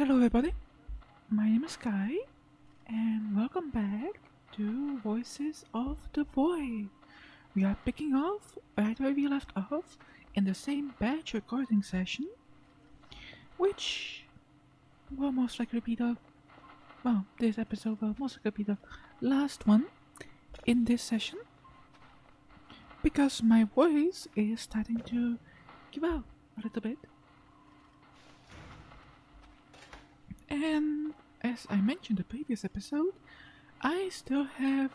Hello, everybody. My name is Kai, and welcome back to Voices of the Void. We are picking off right where we left off in the same batch recording session, which will most likely be this episode will most likely be the last one in this session because my voice is starting to give out a little bit. And as I mentioned in the previous episode, I still have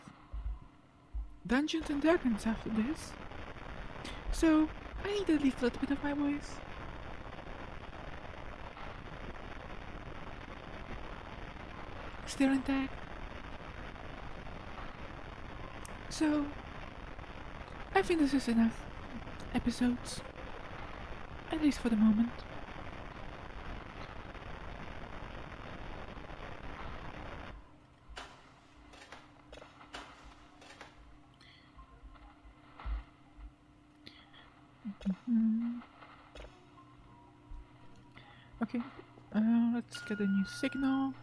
Dungeons and Dragons after this, so I need to leave a little bit of my voice. Still intact. So, I think this is enough episodes, at least for the moment. Okay, let's get a new signal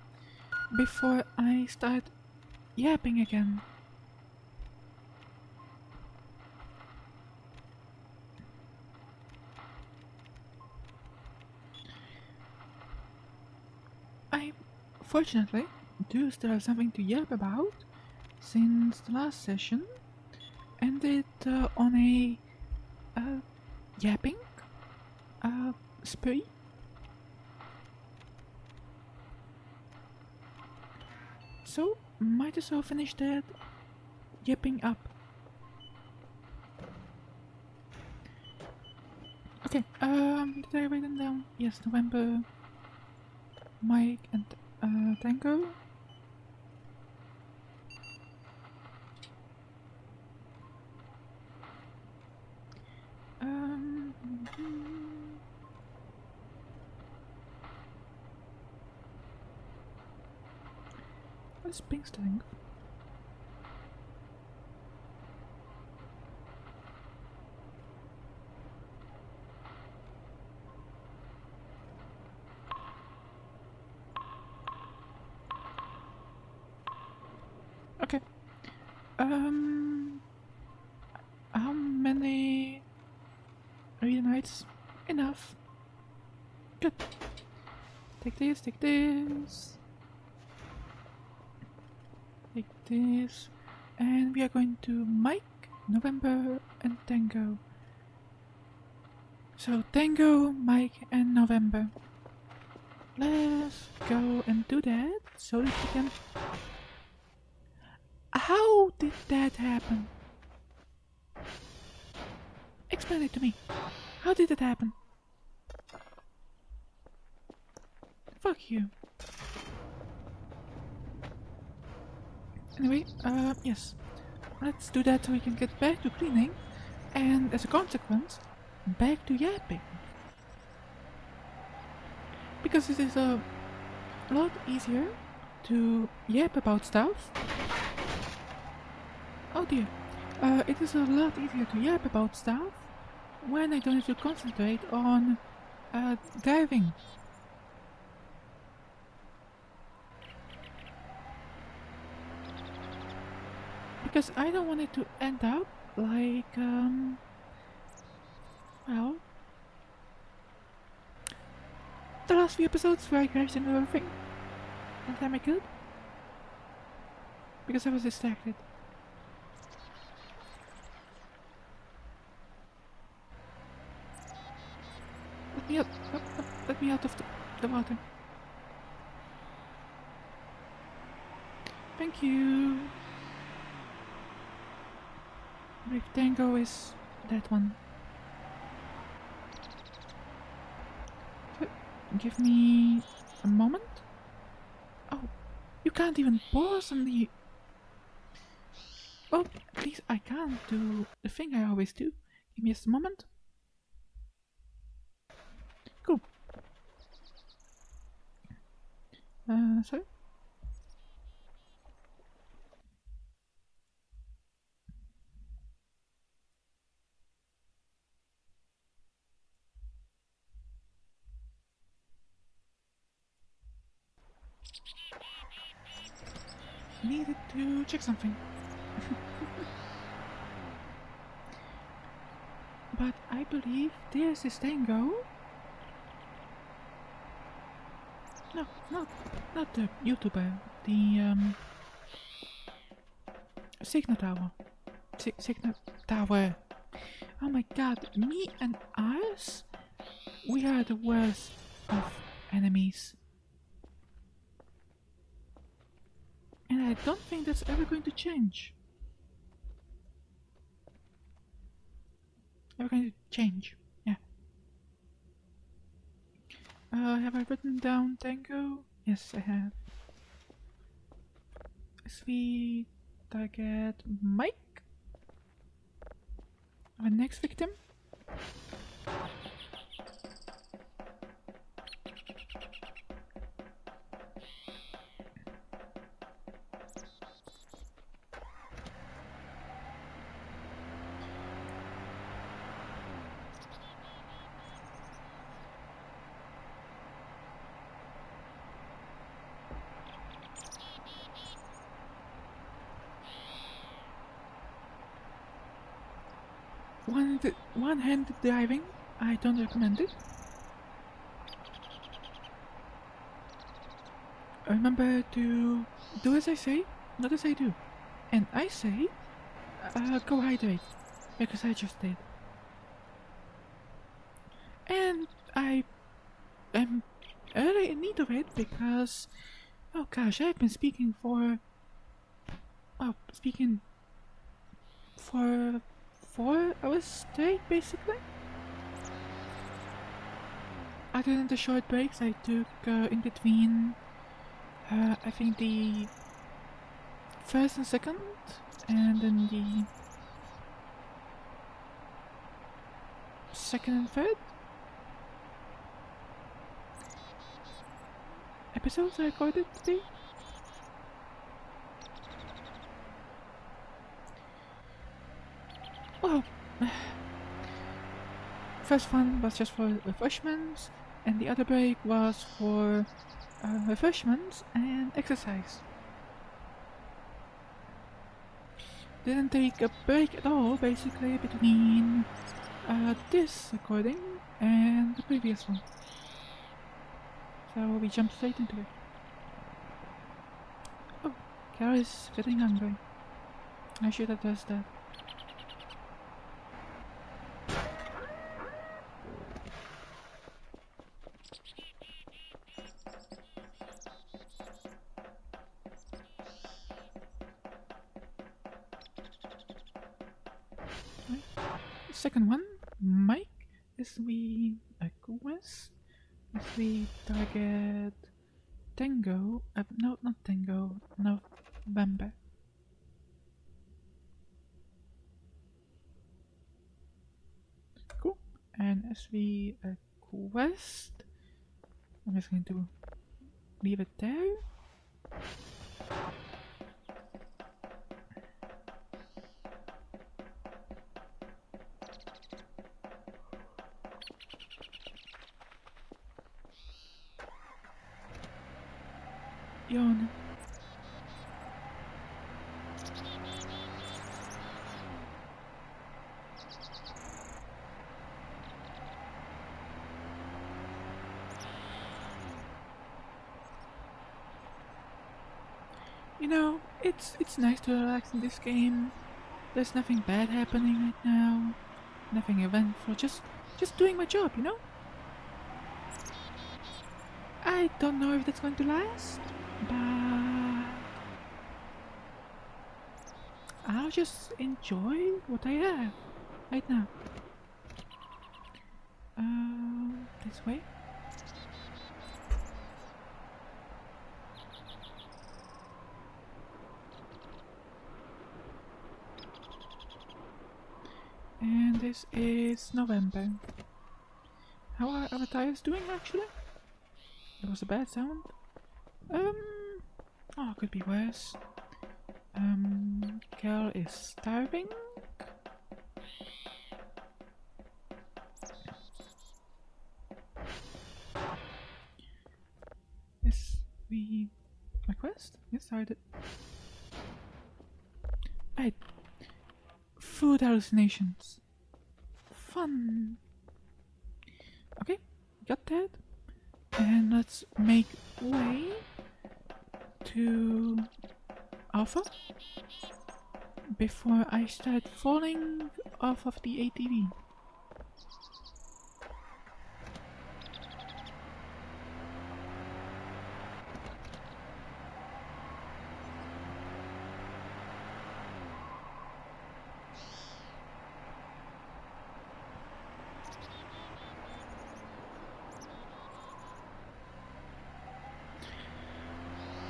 before I start yapping again. I, fortunately, do still have something to yap about since the last session ended on a yapping spree. So, might as well finish that yapping up. Okay, did I write them down? Yes, November, Mike, and Tango. Um, what's Pink's doing? Okay. How many read nights? Enough. Good. Take this, take this. Take this. And we are going to Mike, November, and Tango. So Tango, Mike, and November. Let's go and do that so that we can... How did that happen? Explain it to me. How did it happen? Fuck you. Anyway, yes. Let's do that so we can get back to cleaning, and as a consequence, back to yapping. Because it is a lot easier to yap about stuff. Oh dear. It is a lot easier to yap about stuff when I don't have to concentrate on driving. Because I don't want it to end up like, well, the last few episodes where I crashed into everything. And am I good? Because I was distracted. Let me out, let me out of the water. Thank you. If Tango is that one. Give me a moment. Oh, you can't even pause on the... Well, at least I can't do the thing I always do. Give me just a moment. Cool. Sorry? needed to check something. But I believe this is Tango. No, not the YouTuber. The Signal Tower. Signal Tower. Oh my god, me and us? We are the worst of enemies. And I don't think that's ever going to change. Ever going to change. Yeah. Have I written down Tango? Yes, I have. Sweet target Mike. Our next victim. One-handed driving, I don't recommend it. Remember to do as I say, not as I do. And I say, go hydrate, because I just did. And I am really in need of it because, oh gosh, I've been speaking for 4 hours straight, basically. Other than the short breaks I took in between, I think the first and second, and then the second and third episodes I recorded today. Well, first one was just for refreshments, and the other break was for refreshments and exercise. Didn't take a break at all, basically, between this recording and the previous one. So we jump straight into it. Oh, Kara is getting hungry. I should have addressed that. Second one, Mike, is we a quest. Is we target Tango? No, not Tango. No, Bamba. Cool. And as we quest, I'm just going to leave it there. Yawn. You know, it's nice to relax in this game. There's nothing bad happening right now. Nothing eventful. Just doing my job, you know? I don't know if that's going to last, but I'll just enjoy what I have right now. This way. And this is November. How are our tires doing, actually? That was a bad sound. Oh, could be worse. Cal is starving. Yes, we... My quest? Yes, started. Right. Food hallucinations. Fun. Okay, got that. And let's make way to Alpha before I start falling off of the ATV.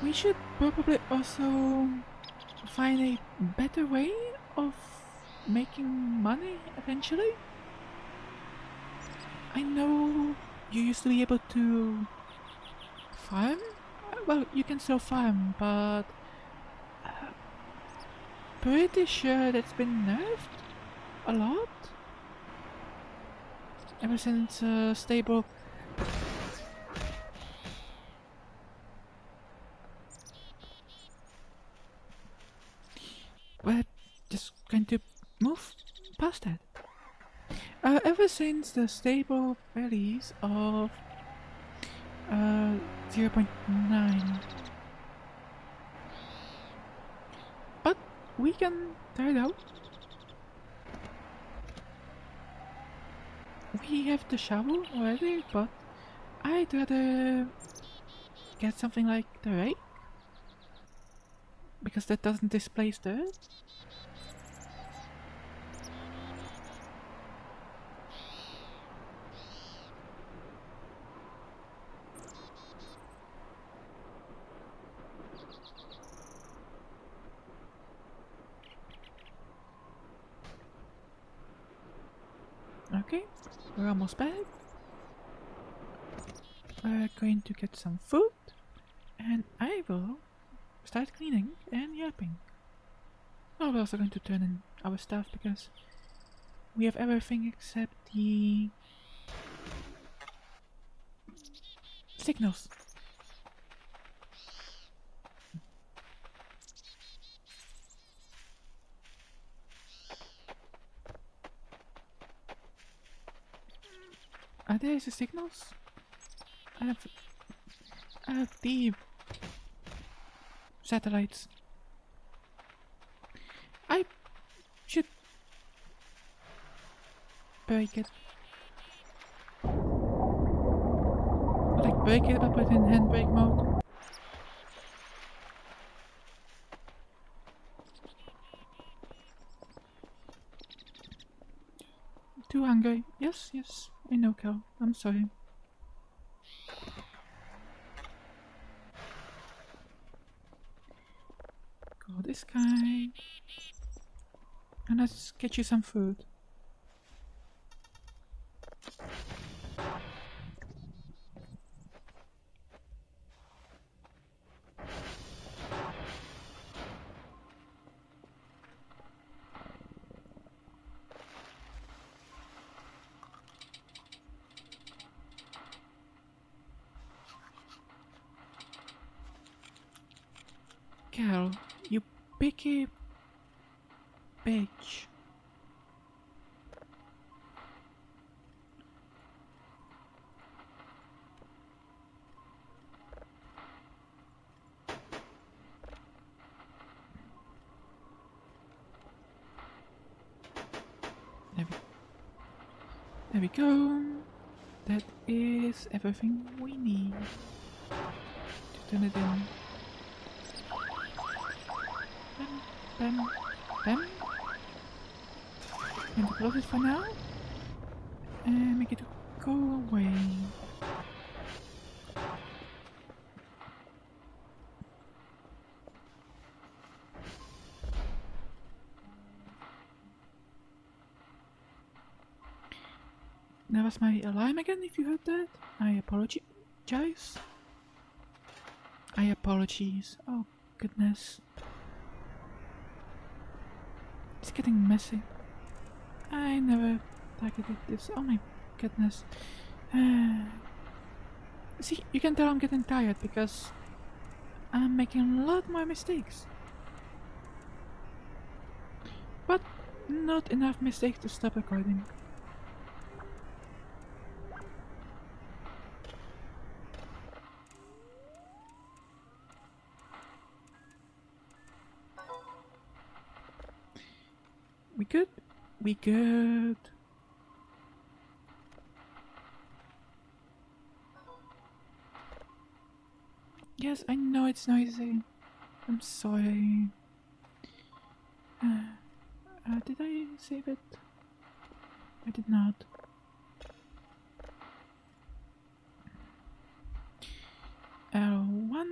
We should probably also find a better way of making money eventually. I know you used to be able to farm. Well, you can still farm, but pretty sure that's been nerfed a lot ever since stable. We're just going to move past that. Ever since the stable release of 0.9. But we can try it out. We have the shovel already, but I'd rather get something like the rake, because that doesn't displace dirt. Okay, we're almost back. We're going to get some food, and I will start cleaning and yapping. Oh, we're also going to turn in our stuff because we have everything except the signals. Are there the signals? I have the satellites. I should break it. Like break it but put it in handbrake mode. Too hungry. Yes, yes. I know, Cal. I'm sorry. Call this guy. And let's get you some food. Cal, you picky bitch. There we go. That is everything we need to turn it in. Bam, bam, bam. And close it for now. And make it go away. That was my alarm again, if you heard that. I apologize. I apologize. Oh, goodness. It's getting messy. I never targeted this. Oh my goodness. See, you can tell I'm getting tired because I'm making a lot more mistakes. Not enough mistakes to stop recording. We good? We good. Yes, I know it's noisy. I'm sorry. Did I save it? I did not. L1.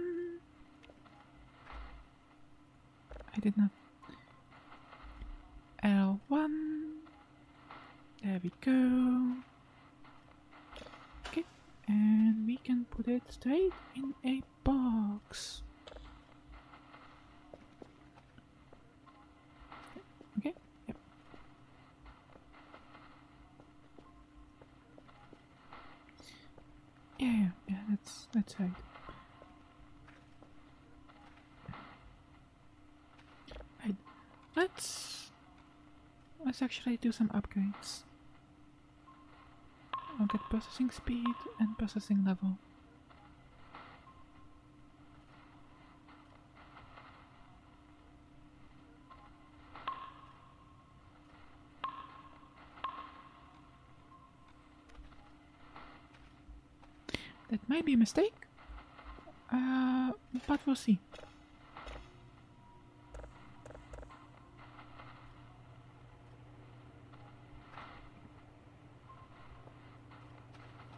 I did not. L1. There we go. Okay, and we can put it straight in a box. Okay, yep. Yeah, that's right. Right. Let's actually do some upgrades. I'll get processing speed and processing level. That might be a mistake, but we'll see.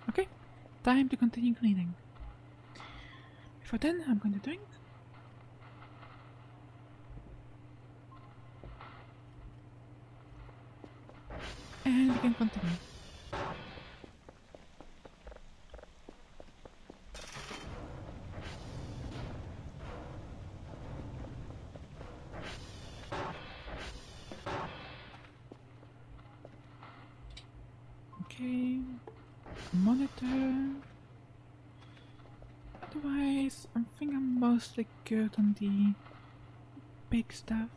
Okay, time to continue cleaning. Before then, I'm going to drink. And we can continue. Okay, monitor. Otherwise, I think I'm mostly good on the big stuff.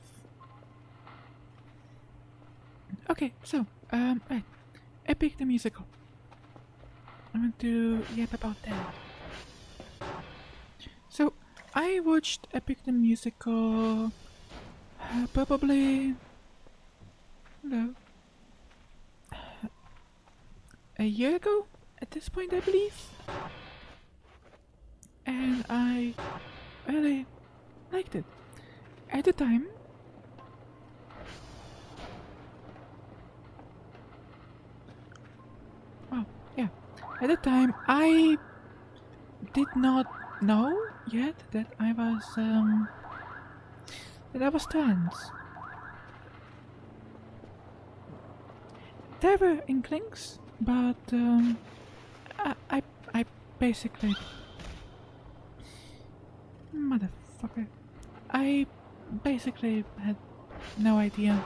Okay, so, right. Epic the Musical. I want to yap about that. So, I watched Epic the Musical probably a year ago at this point, I believe. And I really liked it. At the time, well, yeah, at the time I did not know yet that I was trans. There were inklings, but I basically, motherfucker, I basically had no idea.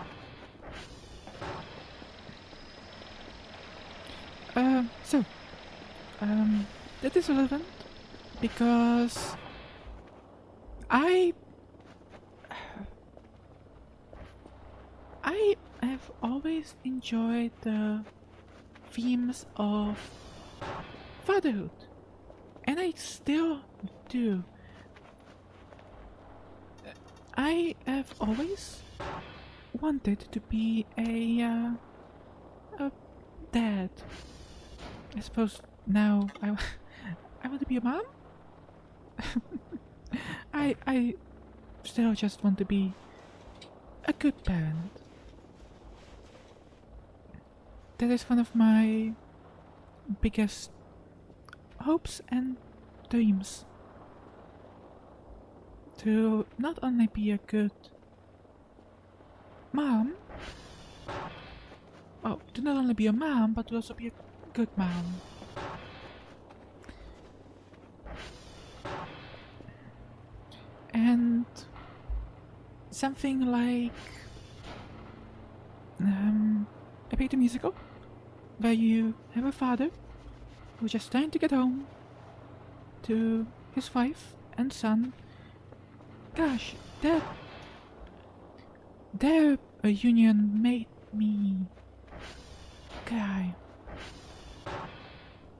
So, that is relevant because I have always enjoyed the themes of fatherhood, and I still do. I have always wanted to be a dad. I suppose now I want to be a mom. I still just want to be a good parent. That is one of my biggest hopes and dreams. To not only be a good mom, to not only be a mom, but to also be a good mom. And something like a Peter musical, where you have a father who's just trying to get home to his wife and son. Gosh, their a union made me cry.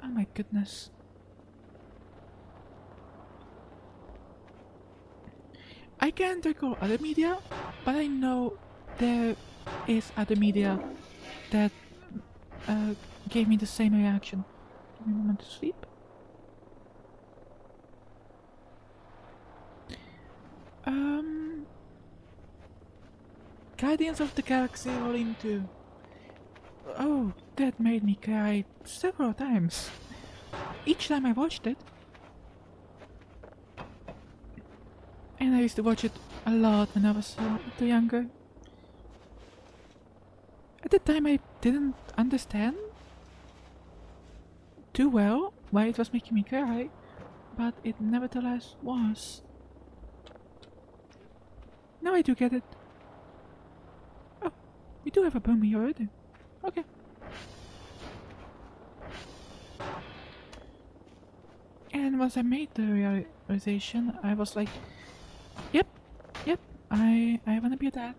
Oh my goodness. I can't recall other media, but I know there is other media that gave me the same reaction. Give me a moment to sleep. Guardians of the Galaxy Volume 2. Oh, that made me cry several times. Each time I watched it. And I used to watch it a lot when I was a little younger. At the time I didn't understand too well why it was making me cry, but it nevertheless was. Now I do get it. Oh, we do have a boom here already. Okay. And once I made the realization, I was like, yep, I wanna be a dad.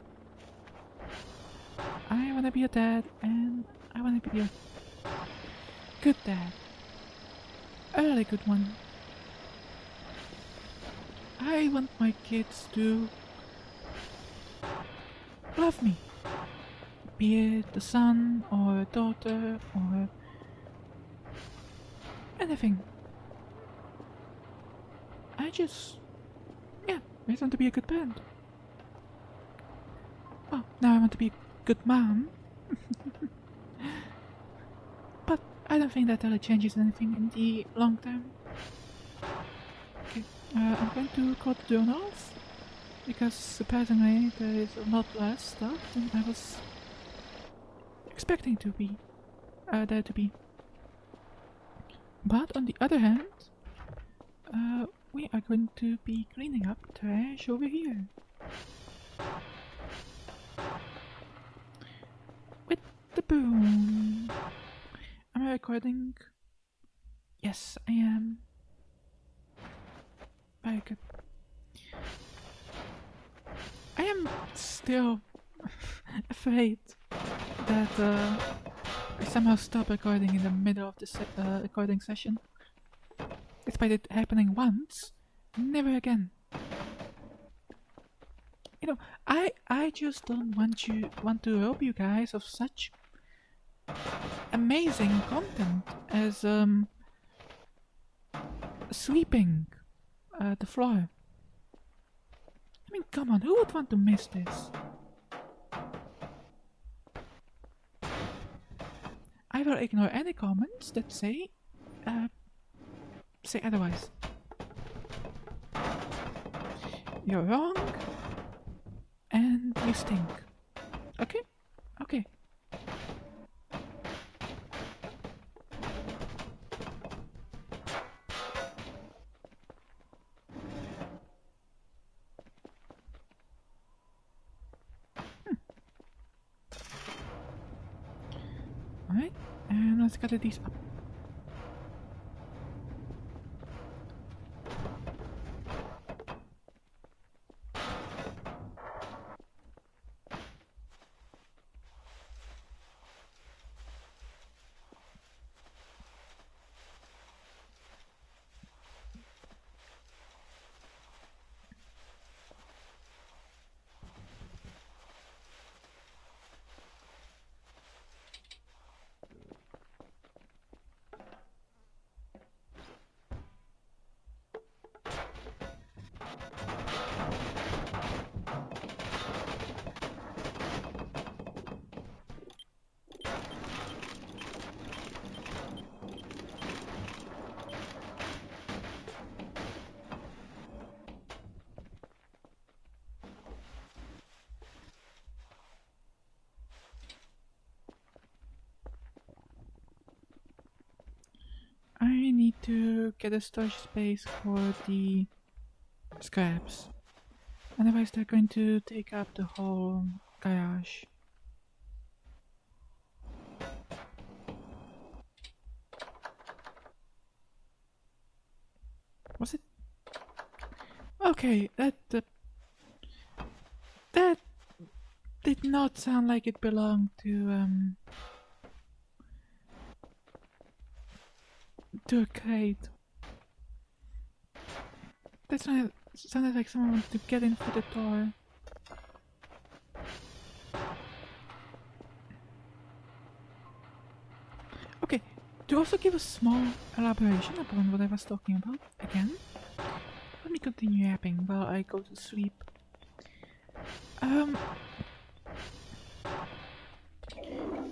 I wanna be a dad, and I wanna be a good dad. A really good one. I want my kids to love me. Be it a son or a daughter or anything. I just want to be a good parent. Well, now I want to be a good mom. But I don't think that really changes anything in the long term. Okay, I'm going to cut the drone off because surprisingly there is a lot less stuff than I was expecting to be there to be. But on the other hand, we are going to be cleaning up trash over here. With the boom. Am I recording? Yes, I am. Very good. I am still afraid that I somehow stop recording in the middle of the recording session. Despite it happening once, never again. You know, I just don't want to rob you guys of such amazing content as sweeping the floor. I mean, come on, who would want to miss this? I will ignore any comments that say otherwise. You're wrong, and you stink. Okay? Okay. Alright, and let's gather these up. I need to get a storage space for the scraps. Otherwise they're going to take up the whole garage. Was it? Okay, that did not sound like it belonged to a crate. That sounded like someone wanted to get in through the door. Okay, to also give a small elaboration upon what I was talking about again, let me continue yapping while I go to sleep.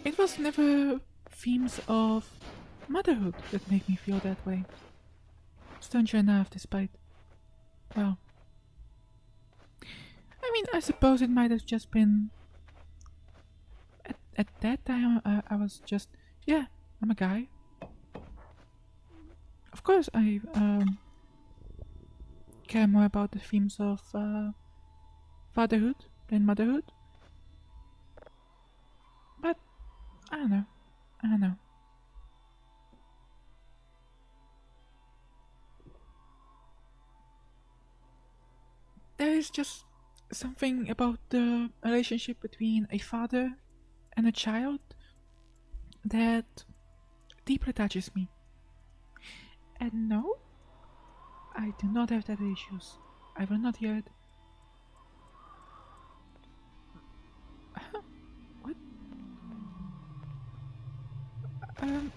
It was never themes of motherhood that made me feel that way. Strange enough, despite, well, I mean, I suppose it might have just been. At that time, I was just, yeah, I'm a guy. Of course, I care more about the themes of fatherhood than motherhood. But I don't know. I don't know. There is just something about the relationship between a father and a child that deeply touches me. And no, I do not have that issues. I will not hear it. What? Um.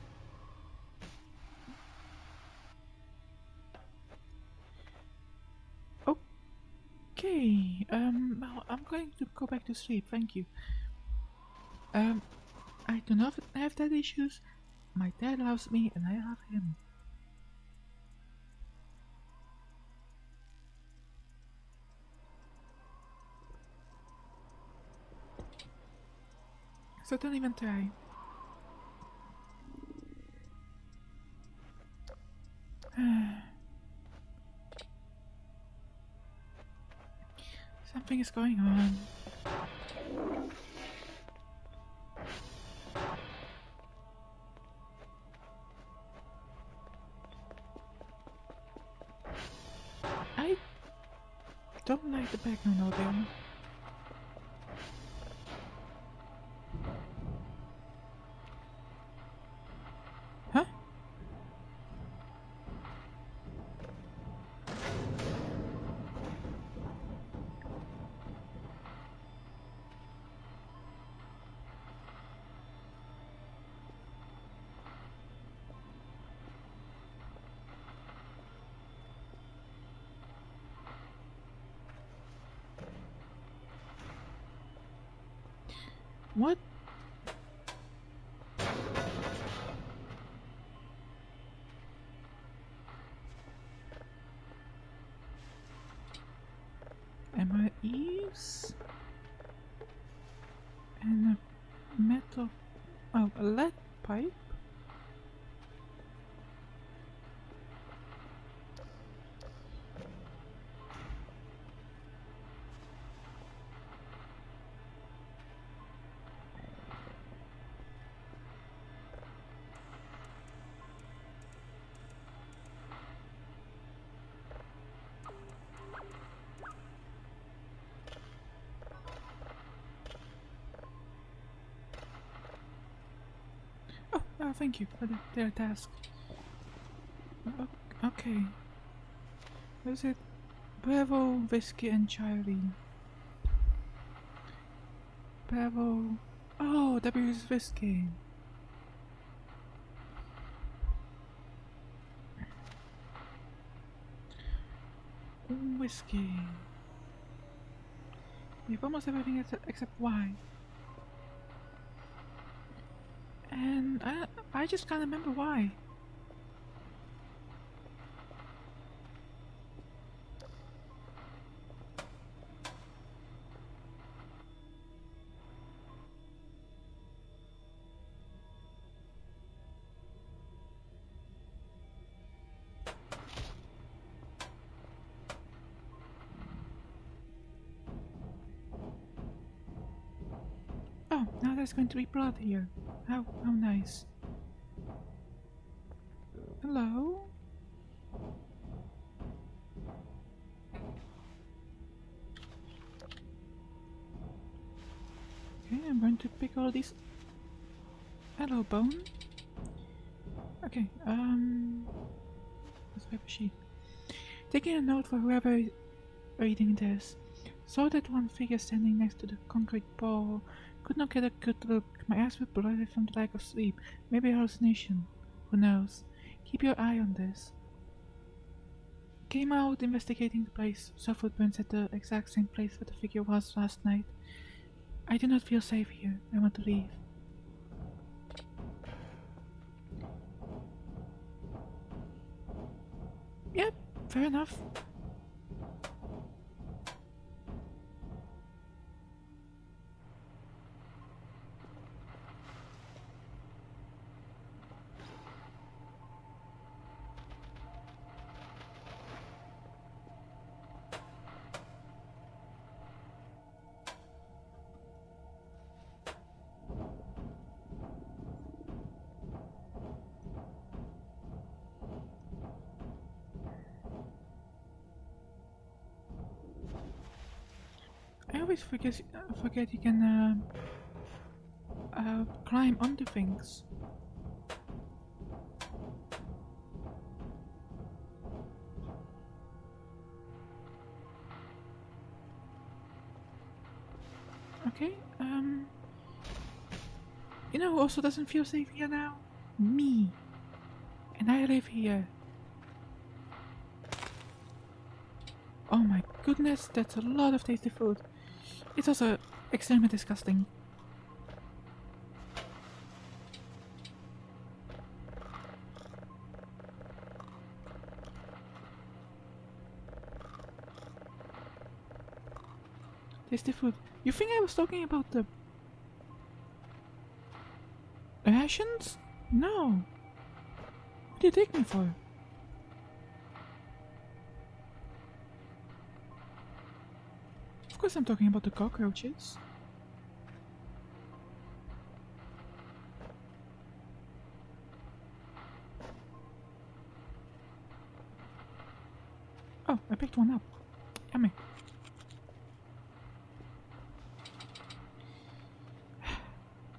Okay. Well, I'm going to go back to sleep. Thank you. Um. I do not have that issues. My dad loves me, and I love him. So don't even try. Something is going on. I don't like the background audio. Huh? What? Am I eaves? And a metal. Oh, a lead pipe? Oh, thank you for their task. Okay. What is it? Bravo, Whiskey, and Charlie. Bravo. Oh, W is Whiskey. Whiskey. We have almost everything except Y. And I just can't remember why. Oh, now there's going to be blood here. How nice. Hello? going to pick all these. Hello, Bone. Okay, let's grab a sheet. Taking a note for whoever is reading this. Saw that one figure standing next to the concrete ball. Could not get a good look. My eyes were blurred from the lack of sleep. Maybe a hallucination. Who knows? Keep your eye on this. Came out investigating the place. Saw footprints at the exact same place where the figure was last night. I do not feel safe here. I want to leave. Yep, fair enough. I always forget you can climb onto things. Okay, you know who also doesn't feel safe here now? Me. And I live here. Oh my goodness, that's a lot of tasty food. It's also extremely disgusting. Tasty food. You think I was talking about the rations? No. What do you take me for? Of course I'm talking about the cockroaches. Oh, I picked one up. Yummy.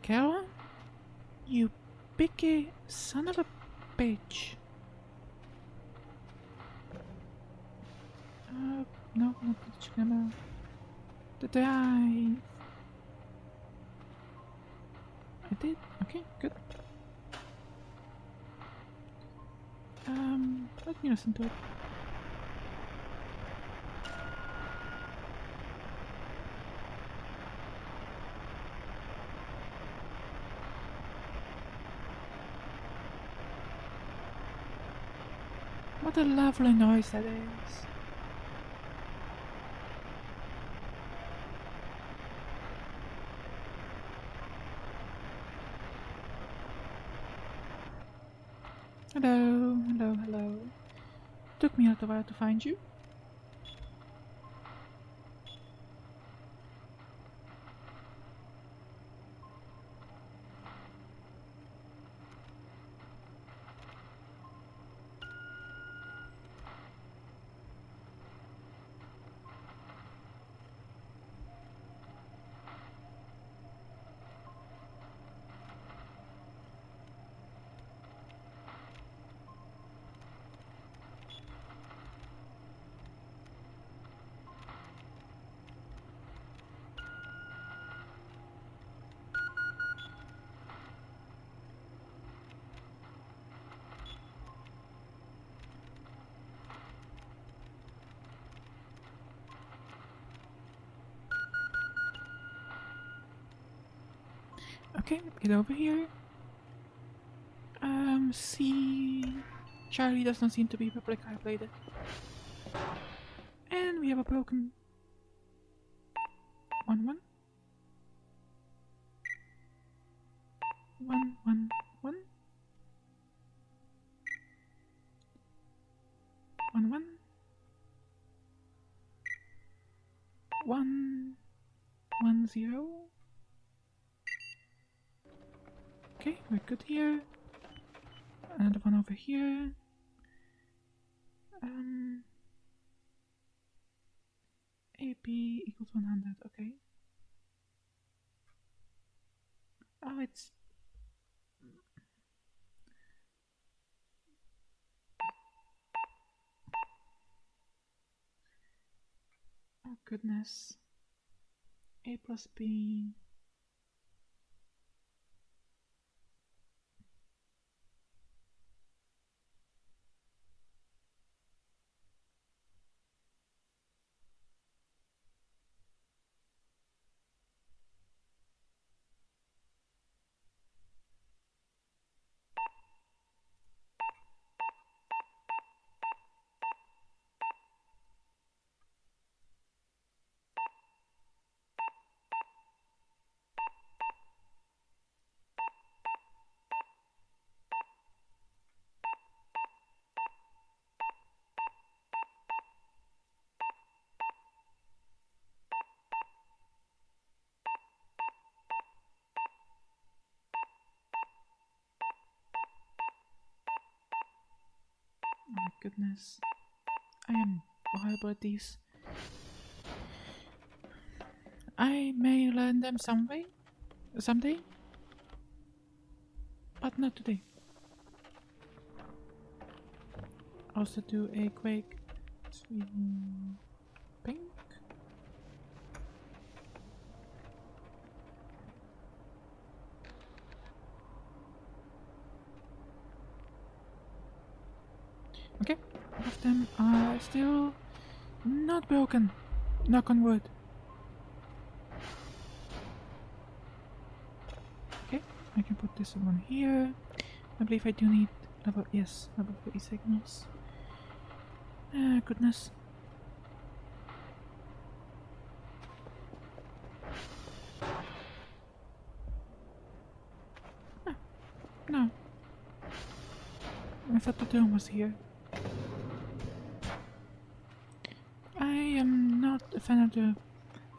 Carol? You picky son of a bitch. No, not the chicken. The drive. I did. Okay, good. Let me listen to it. What a lovely noise that is. Hello, hello, hello. Took me a little while to find you. Okay, get over here. See... Charlie does not seem to be public highlighted. And we have a broken... 1-1. 1-1-1. 1-1. 1-1-0. Okay, we're good here. Another one over here. AP equals 100, okay. now it's... Oh goodness. A plus B. Oh my goodness. I am horrible at these. I may learn them someday, but not today. Also do a quick pink. Okay, all of them are still not broken. Knock on wood. Okay, I can put this one here. I believe I do need level 3 signals. Goodness. No. I thought the dome was here. I am not a fan of the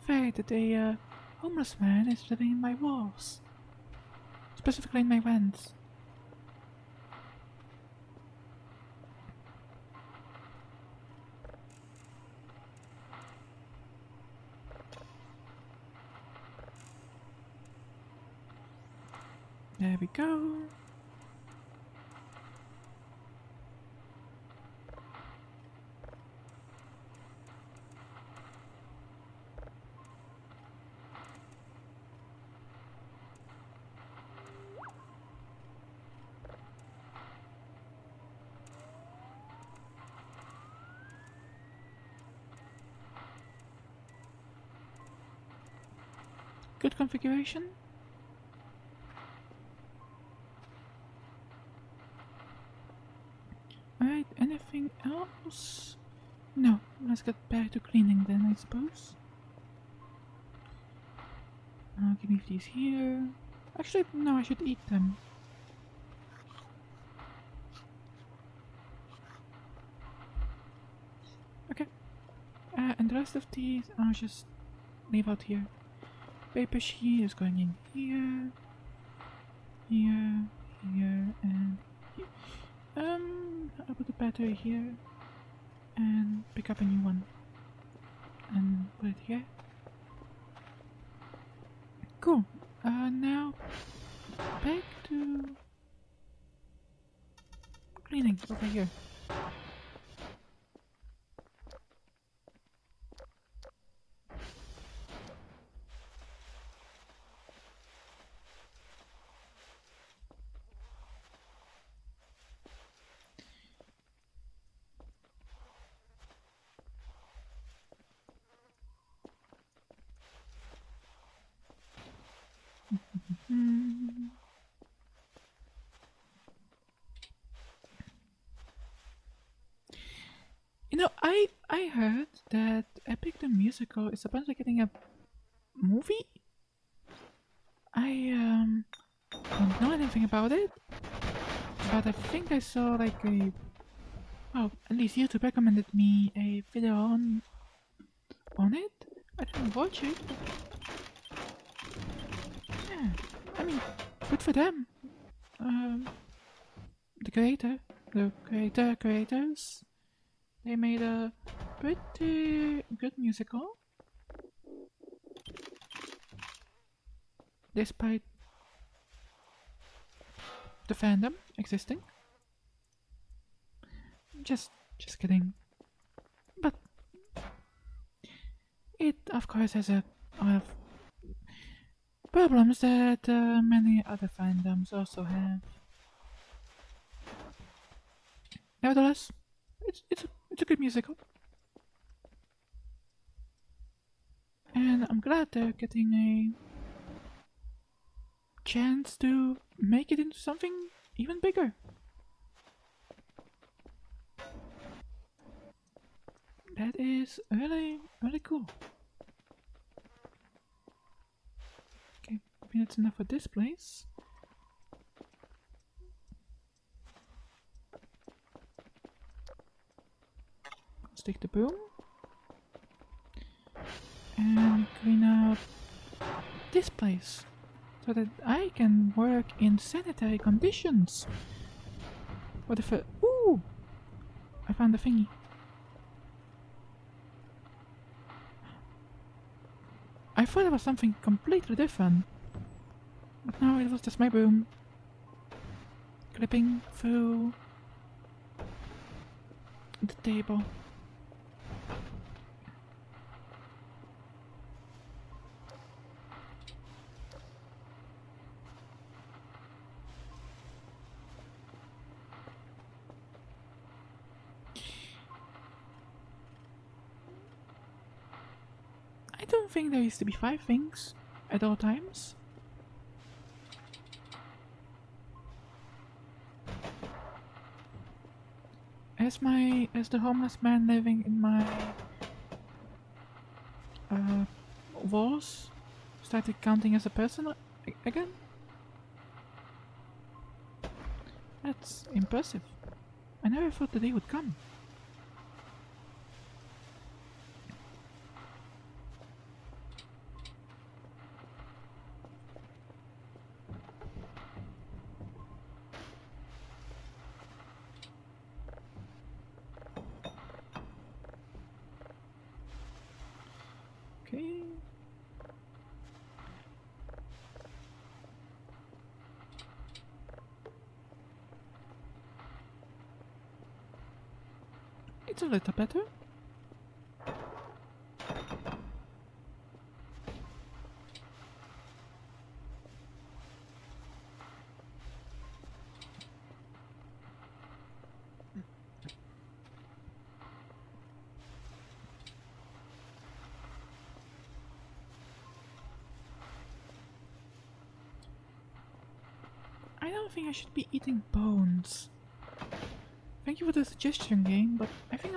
fact that a homeless man is living in my walls. Specifically in my vents. There we go. Good configuration. Alright, anything else? No, let's get back to cleaning then, I suppose. I can leave these here. Actually, no, I should eat them. Okay. And the rest of these I'll just leave out here. Paper sheet is going in here, here, here, and here. I'll put the battery here and pick up a new one and put it here. Cool. Now back to cleaning over here. You know, I heard that Epic the Musical is supposed to be getting a movie. I don't know anything about it, but I think I saw like a, well, at least YouTube recommended me a video on it. I didn't watch it. Yeah, I mean, good for them. The creators, they made a pretty good musical. Despite the fandom existing. Just kidding. But it, of course, has a lot of problems that many other fandoms also have. Nevertheless, it's a good musical, and I'm glad they're getting a chance to make it into something even bigger. That is really, really cool. Okay, I think that's enough for this place. Let's take the broom and clean up this place so that I can work in sanitary conditions. What if ooh! I found the thingy. I thought it was something completely different. But no, it was just my broom clipping through the table. I don't think there used to be 5 things at all times. As the homeless man living in my walls started counting as a person again? That's impressive. I never thought the day would come. Okay. It's a little better. I don't think I should be eating bones. Thank you for the suggestion, game, but I think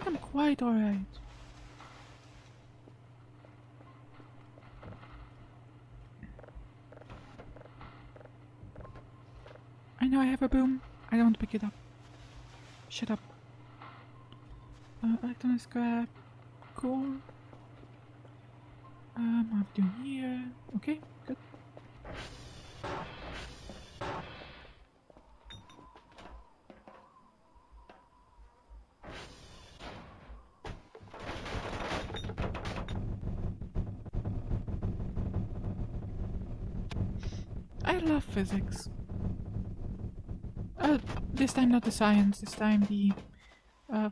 I'm quite alright. I know I have a boom. I don't want to pick it up. Shut up. Electronic scrap. Cool. What am I doing here? Okay, good. I love physics. This time not the science, this time the I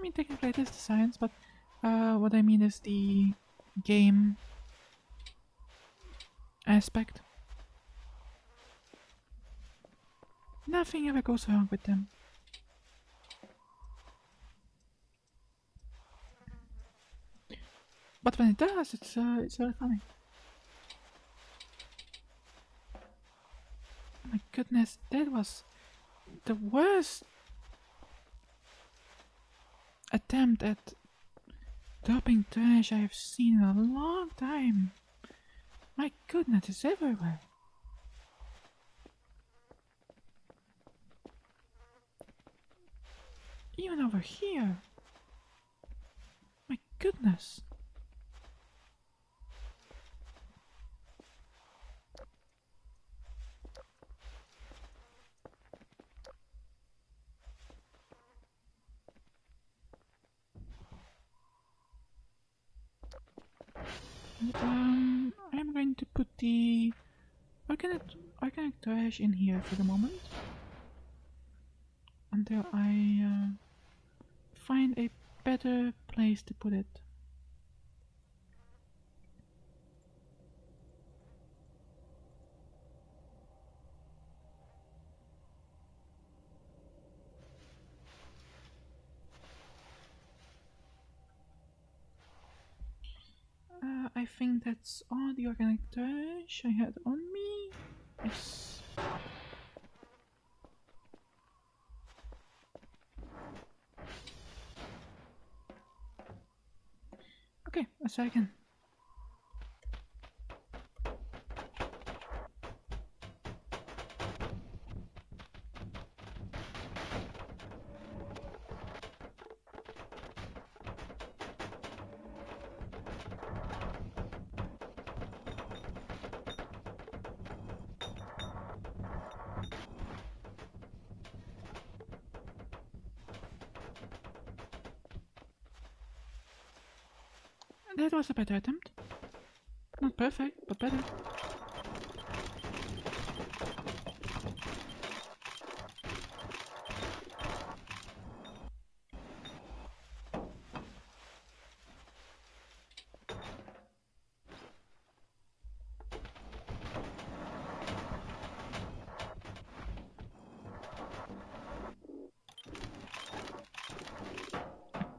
mean technically it is the science, but what I mean is the game aspect. Nothing ever goes wrong with them. But when it does, it's really funny. Oh my goodness, that was the worst attempt at dropping trash I've seen in a long time. My goodness, it's everywhere. Even over here. My goodness. I'm going to put the organic trash in here for the moment until I find a better place to put it. I think that's all the organic trash I had on me. Yes. Okay, a second. That was a better attempt. Not perfect, but better.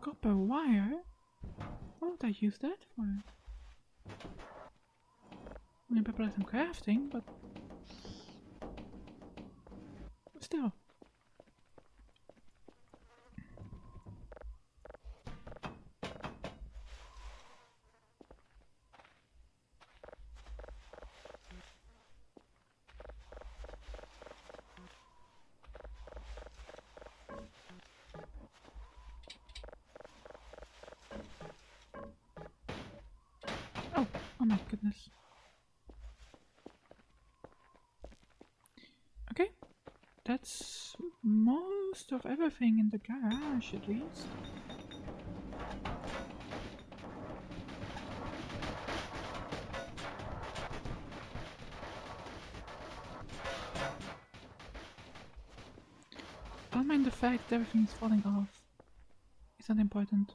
Copper wire? What would I use that for? Maybe probably some crafting, but still. Oh my goodness. Okay, that's most of everything in the garage, at least. Don't mind the fact that everything is falling off. It's not important.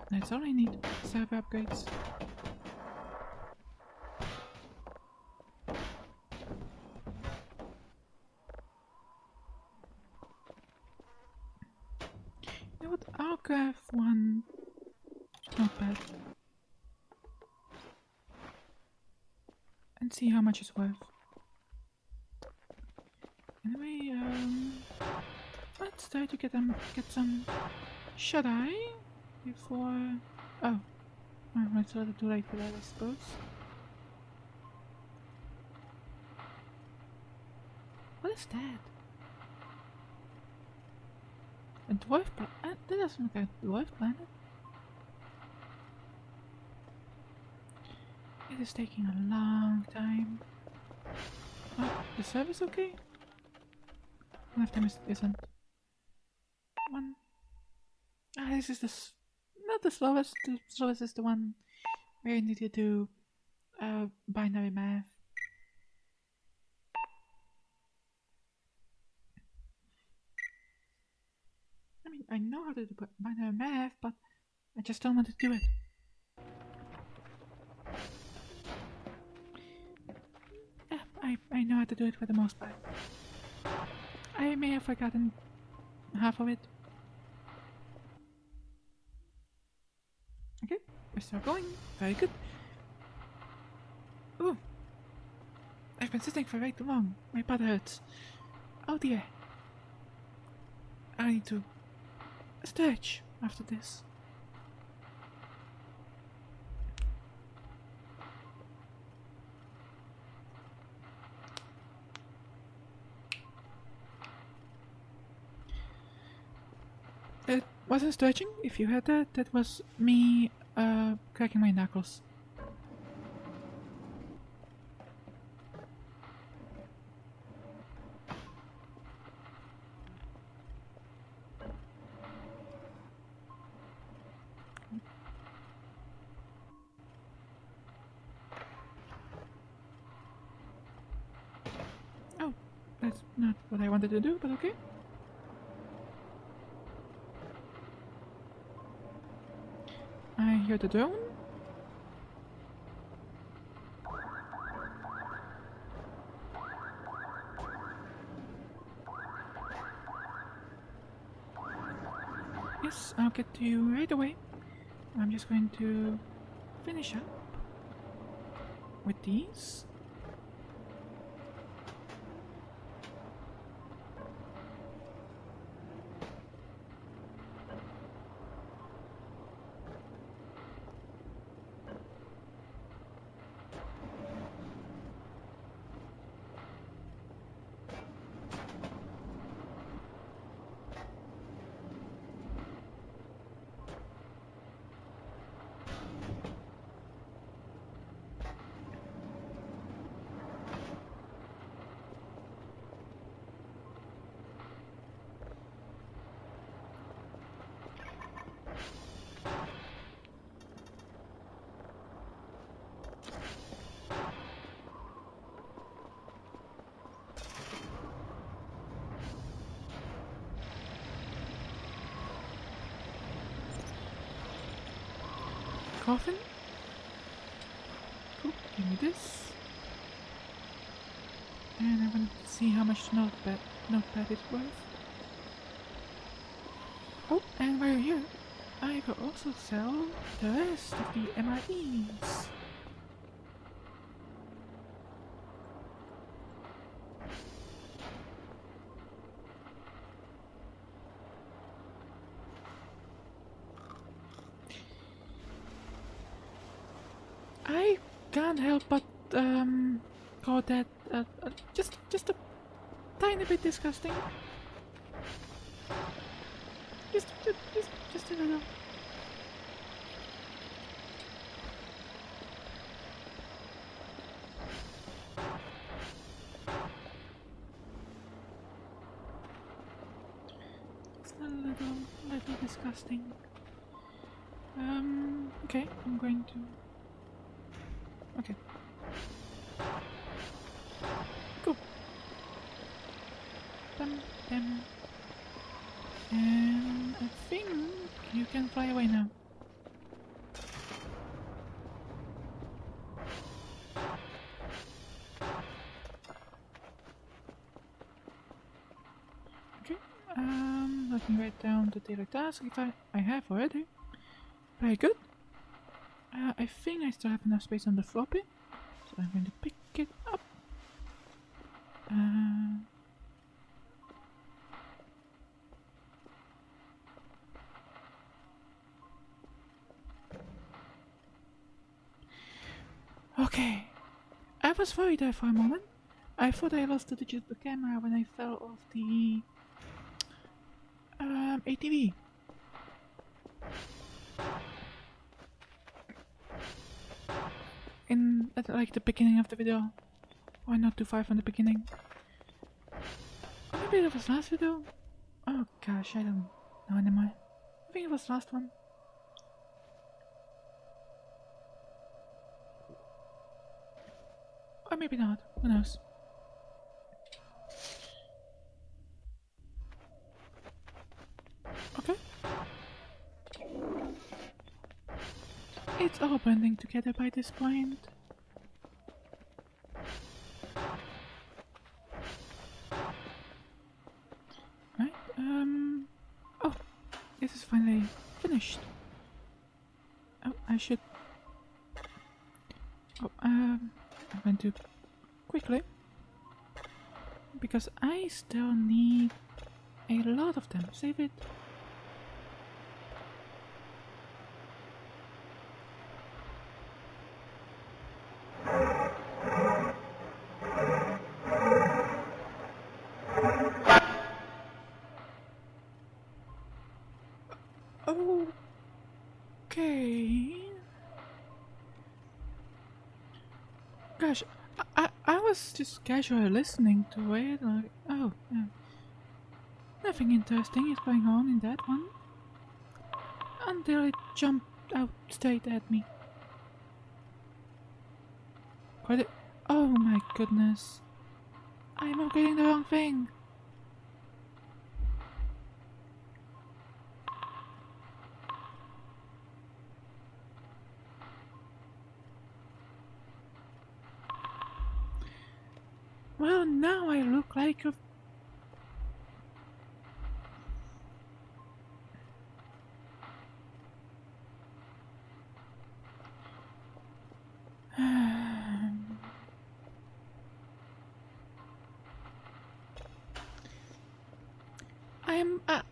That's all I need. Server upgrades. You know what? I'll grab one. Not bad. And see how much it's worth. Anyway, let's try to get some shut-eye before. Oh, it's a little too late for that, I suppose. What is that? A dwarf planet? That doesn't look like a dwarf planet. It is taking a long time. Oh, the service okay? One of them isn't. One. Ah, this is not the slowest. The slowest is the one where you need to do binary math. I mean, I know how to do binary math, but I just don't want to do it. Yeah, I know how to do it for the most part. I may have forgotten half of it. Okay, we're still going. Very good. Ooh. I've been sitting for way too long. My butt hurts. Oh dear. I need to stretch after this. That wasn't stretching. If you heard that, that was me cracking my knuckles. That's not what I wanted to do, but okay. I hear the drone. Yes, I'll get to you right away. I'm just going to finish up with these. Coffin? Cool, give me this. And I want to see how much notepad is worth. Oh, and while you're here, I will also sell the rest of the MREs. I can't help but call that just a tiny bit disgusting. Just a little. It's a little disgusting. Okay, I'm going to. Okay. Cool. And I think you can fly away now. Okay. Let me write down the daily task if I have already. Very good. I think I still have enough space on the floppy, so I'm going to pick it up. Okay. I was worried there for a moment. I thought I lost the digital camera when I fell off the ATV. At like the beginning of the video. Or not too far from the beginning. Or maybe it was last video? Oh gosh, I don't know anymore. I think it was the last one. Or maybe not, who knows. Okay. It's all blending together by this point. Right, oh, this is finally finished. Oh, I should... Oh, I'm going to quickly, because I still need a lot of them. Save it. Okay. Gosh, I was just casually listening to it, like, oh, yeah. Nothing interesting is going on in that one. Until it jumped out straight at me. Quite a... Oh my goodness. I'm upgrading the wrong thing. Well, now I look like a...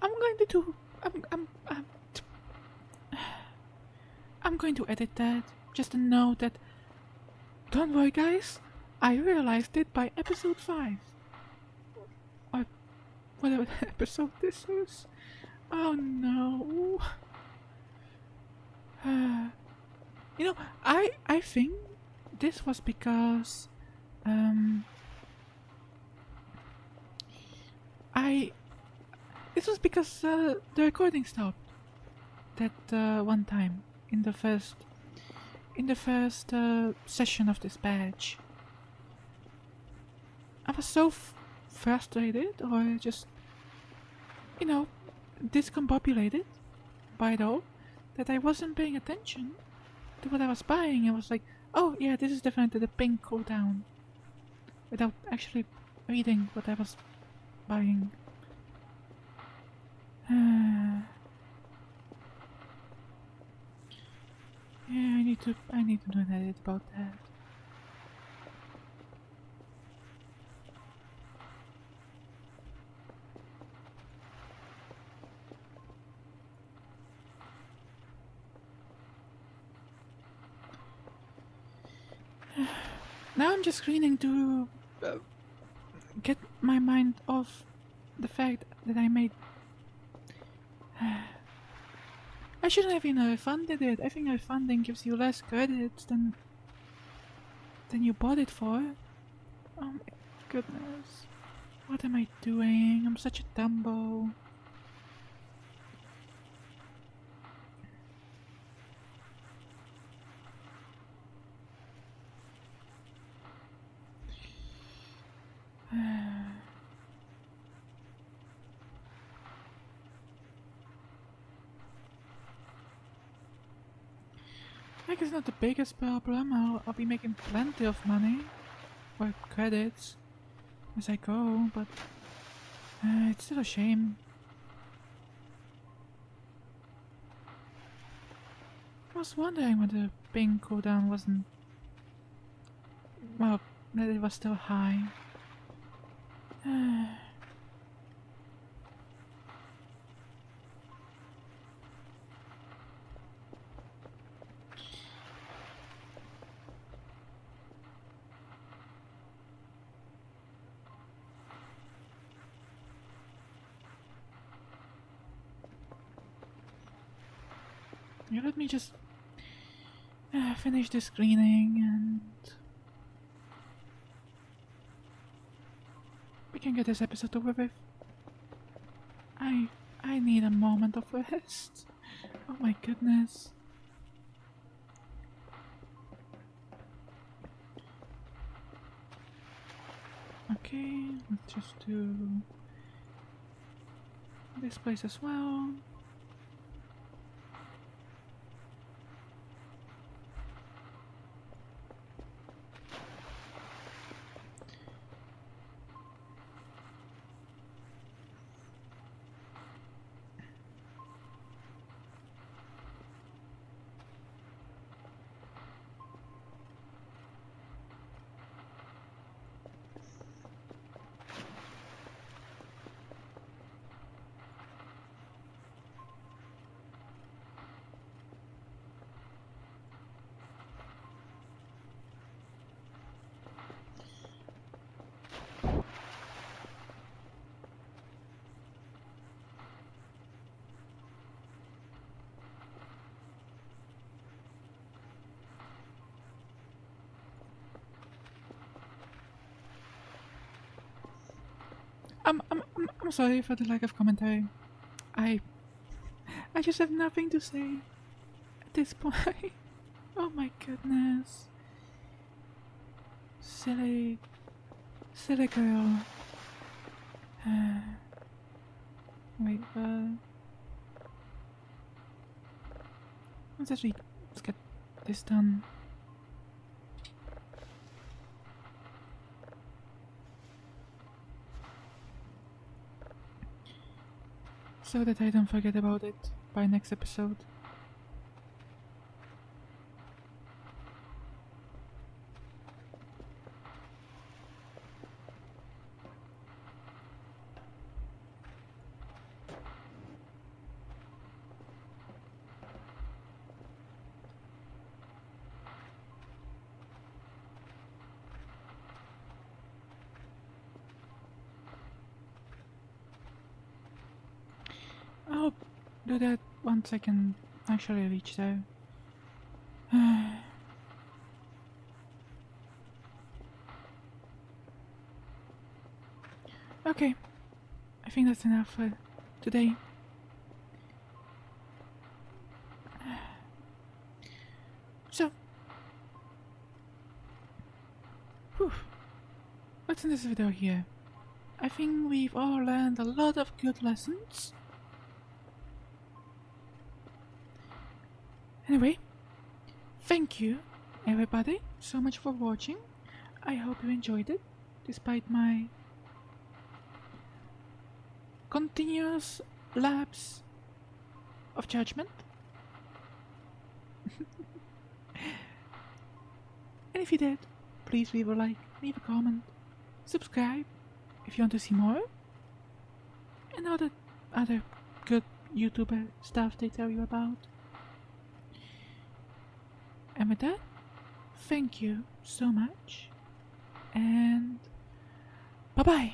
I'm going to do... I'm going to edit that. Just a note that... Don't worry, guys. I realized it by episode 5. Or whatever episode this is. Oh no. You know, I think this was because I this was because the recording stopped that one time in the first session of this badge. I was so frustrated, or just, you know, discombobulated by it all, that I wasn't paying attention to what I was buying. I was like, oh yeah, this is definitely the pink cooldown, without actually reading what I was buying. Yeah, I need to do an edit about that. Now I'm just screening to get my mind off the fact that I made... I shouldn't have even refunded it. I think refunding gives you less credits than you bought it for. Oh my goodness. What am I doing? I'm such a dumbo. Like, it's not the biggest problem. I'll be making plenty of money or credits as I go, but it's still a shame. I was wondering why the ping cooldown wasn't... well, that it was still high. Yeah, let me just finish the screening and we can get this episode over with. I need a moment of rest. Oh my goodness. Okay, let's just do this place as well. I'm sorry for the lack of commentary. I just have nothing to say at this point. Oh my goodness. Silly. Silly girl. Wait, let's get this done. So that I don't forget about it by next episode. I'll do that once I can actually reach there. Okay, I think that's enough for today. So, let's end this video here. I think we've all learned a lot of good lessons. Anyway, thank you everybody so much for watching. I hope you enjoyed it, despite my continuous lapse of judgment. And if you did, please leave a like, leave a comment, subscribe if you want to see more, and all the other good YouTuber stuff they tell you about. And with that, thank you so much, and bye bye.